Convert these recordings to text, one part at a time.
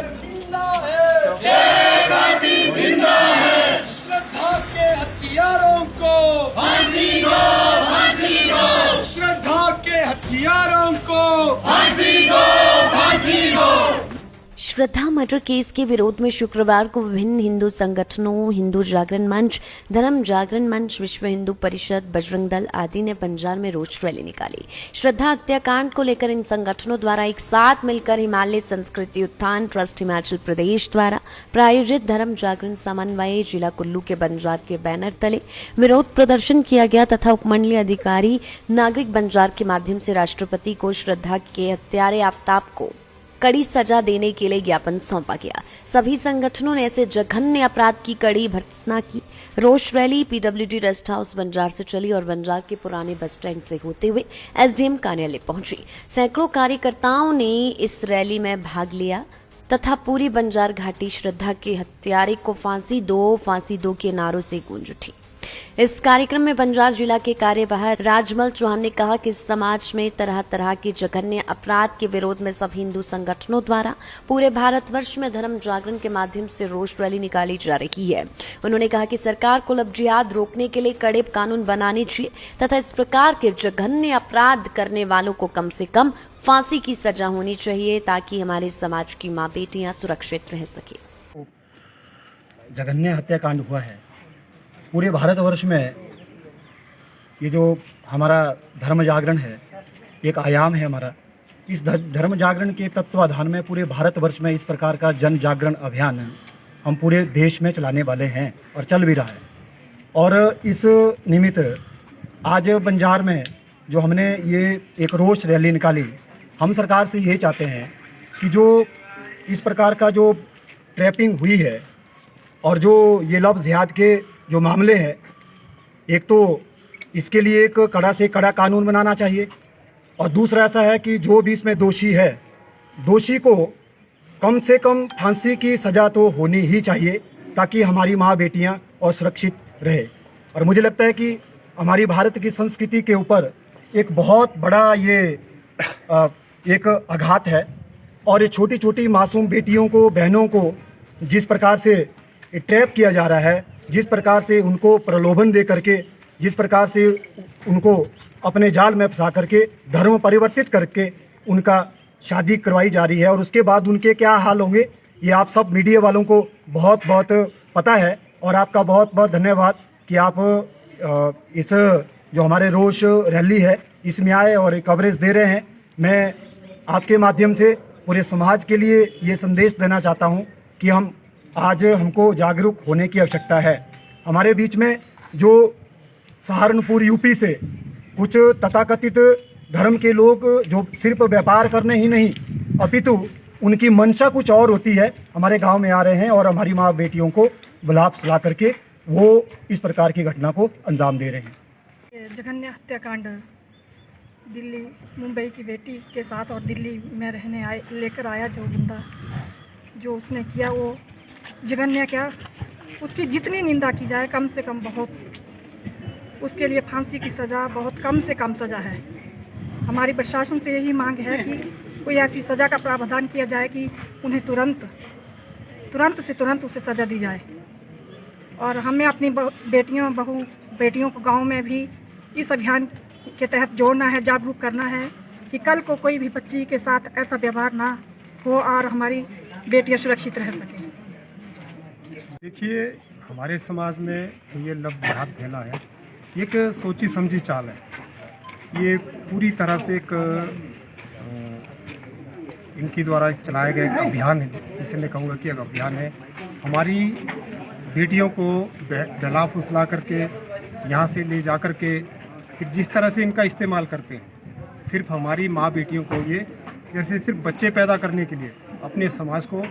जिंदा है, जय कातिल जिंदा है। श्रद्धा के हथियारों को फांसी दो, फांसी दो। श्रद्धा के हथियारों को फांसी दो, फांसी दो। श्रद्धा मर्डर केस के विरोध में शुक्रवार को विभिन्न हिंदू संगठनों, हिंदू जागरण मंच, धर्म जागरण मंच, विश्व हिंदू परिषद, बजरंग दल आदि ने पंजाब में रोष रैली निकाली। श्रद्धा हत्याकांड को लेकर इन संगठनों द्वारा एक साथ मिलकर हिमालय संस्कृति उत्थान ट्रस्ट हिमाचल प्रदेश द्वारा प्रायोजित धर्म जागरण समन्वय जिला कुल्लू के बंजार के बैनर तले विरोध प्रदर्शन किया गया तथा उपमंडलीय अधिकारी नागरिक बंजार के माध्यम से राष्ट्रपति को श्रद्धा के हत्यारे आफ्ताब को कड़ी सजा देने के लिए ज्ञापन सौंपा गया। सभी संगठनों ने ऐसे जघन्य अपराध की कड़ी भर्त्सना की। रोष rally PWD rest house Banjar से चली और बंजार के पुराने बस स्टैंड से होते हुए एसडीएम कार्यालय पहुंची। सैकड़ों कार्यकर्ताओं ने इस रैली में भाग लिया तथा पूरी बंजार घाटी श्रद्धा के हत्यारे को फांसी दो के नारों से गूंज उठी। इस कार्यक्रम में बंजार जिला के कार्यवाहक राजमल चौहान ने कहा कि समाज में तरह तरह के जघन्य अपराध के विरोध में सब हिंदू संगठनों द्वारा पूरे भारतवर्ष में धर्म जागरण के माध्यम से रोष रैली निकाली जा रही है। उन्होंने कहा कि सरकार को लव जिहाद रोकने के लिए कड़े कानून बनाने चाहिए तथा इस प्रकार के जघन्य अपराध करने वालों को कम से कम फांसी की सजा होनी चाहिए ताकि हमारे समाज की माँ बेटियां सुरक्षित रह सके। जघन्य हत्याकांड हुआ है पूरे भारतवर्ष में। ये जो हमारा धर्म जागरण है, एक आयाम है हमारा। इस धर्म जागरण के तत्वाधान में पूरे भारतवर्ष में इस प्रकार का जन जागरण अभियान हम पूरे देश में चलाने वाले हैं और चल भी रहा है। और इस निमित्त आज बंजार में जो हमने ये एक रोष रैली निकाली, हम सरकार से ये चाहते हैं कि जो इस प्रकार का जो ट्रैपिंग हुई है और जो ये लव जिहाद के जो मामले हैं, एक तो इसके लिए एक कड़ा से कड़ा कानून बनाना चाहिए और दूसरा ऐसा है कि जो भी इसमें दोषी है, दोषी को कम से कम फांसी की सज़ा तो होनी ही चाहिए ताकि हमारी माँ बेटियाँ और सुरक्षित रहे। और मुझे लगता है कि हमारी भारत की संस्कृति के ऊपर एक बहुत बड़ा ये एक आघात है और ये छोटी छोटी मासूम बेटियों को, बहनों को जिस प्रकार से ट्रैप किया जा रहा है, जिस प्रकार से उनको प्रलोभन दे करके, जिस प्रकार से उनको अपने जाल में फंसा करके धर्म परिवर्तित करके उनका शादी करवाई जा रही है और उसके बाद उनके क्या हाल होंगे ये आप सब मीडिया वालों को बहुत बहुत पता है। और आपका बहुत बहुत धन्यवाद कि आप इस जो हमारे रोष रैली है इसमें आए और कवरेज दे रहे हैं। मैं आपके माध्यम से पूरे समाज के लिए ये संदेश देना चाहता हूँ कि आज हमको जागरूक होने की आवश्यकता है। हमारे बीच में जो सहारनपुर यूपी से कुछ तथाकथित धर्म के लोग जो सिर्फ व्यापार करने ही नहीं अपितु उनकी मंशा कुछ और होती है, हमारे गांव में आ रहे हैं और हमारी माँ बेटियों को बुला फुसला करके वो इस प्रकार की घटना को अंजाम दे रहे हैं। जघन्य हत्याकांड दिल्ली मुंबई की बेटी के साथ और दिल्ली में रहने लेकर आया जो बंदा जो उसने किया वो जघन्य क्या, उसकी जितनी निंदा की जाए कम से कम बहुत, उसके लिए फांसी की सज़ा बहुत कम से कम सज़ा है। हमारी प्रशासन से यही मांग है कि कोई ऐसी सज़ा का प्रावधान किया जाए कि उन्हें तुरंत उसे सज़ा दी जाए। और हमें अपनी बेटियों को गांव में भी इस अभियान के तहत जोड़ना है, जागरूक करना है कि कल को कोई भी बच्ची के साथ ऐसा व्यवहार ना हो और हमारी बेटियां सुरक्षित रह सकें। देखिए, हमारे समाज में ये लव जिहाद फैला है, एक सोची समझी चाल है। ये पूरी तरह से एक इनकी द्वारा चलाया गया एक अभियान है, जिसे मैं कहूँगा कि एक अभियान है। हमारी बेटियों को बहला फुसला करके यहाँ से ले जा कर के फिर जिस तरह से इनका इस्तेमाल करते हैं, सिर्फ हमारी माँ बेटियों को ये जैसे सिर्फ बच्चे पैदा करने के लिए, अपने समाज को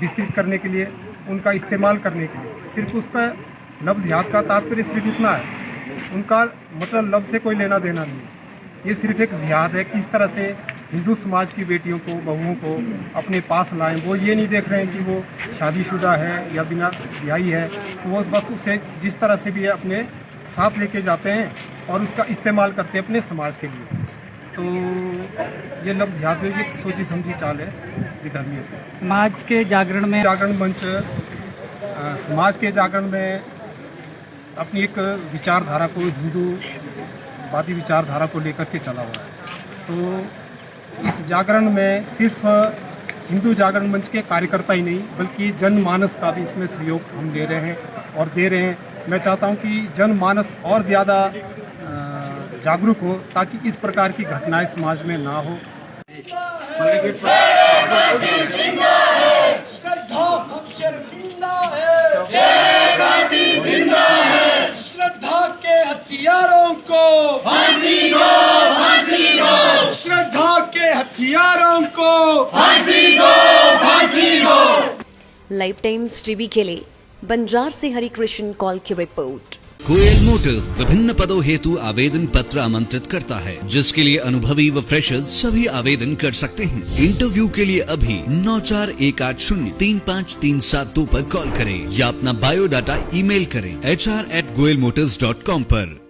विस्तृत करने के लिए, उनका इस्तेमाल करने के लिए, सिर्फ उसका लव जिहाद का तात्पर्य सिर्फ इतना है। उनका मतलब लव से कोई लेना देना नहीं है। ये सिर्फ एक जिहाद है, किस तरह से हिंदू समाज की बेटियों को, बहुओं को अपने पास लाएं। वो ये नहीं देख रहे हैं कि वो शादीशुदा है या बिना ब्याही है, तो वो बस उसे जिस तरह से भी अपने साथ लेके जाते हैं और उसका इस्तेमाल करते हैं अपने समाज के लिए। तो ये लव जिहाद एक सोची समझी चाल है विधर्मियों की। समाज के जागरण में जागरण मंच समाज के जागरण में अपनी एक विचारधारा को, हिंदूवादी विचारधारा को लेकर के चला हुआ है। तो इस जागरण में सिर्फ हिंदू जागरण मंच के कार्यकर्ता ही नहीं बल्कि जनमानस का भी इसमें सहयोग हम ले रहे हैं और दे रहे हैं। मैं चाहता हूं कि जनमानस और ज़्यादा जागरूक हो ताकि इस प्रकार की घटनाएं समाज में ना हो। श्रद्धा हम शर्मिंदा है, जय गांधी जिंदा है। श्रद्धा के हथियारों को फांसी दो, फांसी दो। श्रद्धा के हथियारों को फांसी दो, फांसी दो। लाइव टाइम्स टीवी के लिए बंजार से हरिकृष्ण कॉल की रिपोर्ट। गोयल मोटर्स विभिन्न पदों हेतु आवेदन पत्र आमंत्रित करता है, जिसके लिए अनुभवी व फ्रेशर्स सभी आवेदन कर सकते हैं। इंटरव्यू के लिए अभी 9418035372 पर कॉल करें या अपना बायोडाटा ईमेल करें hr@goyalmotors.com पर।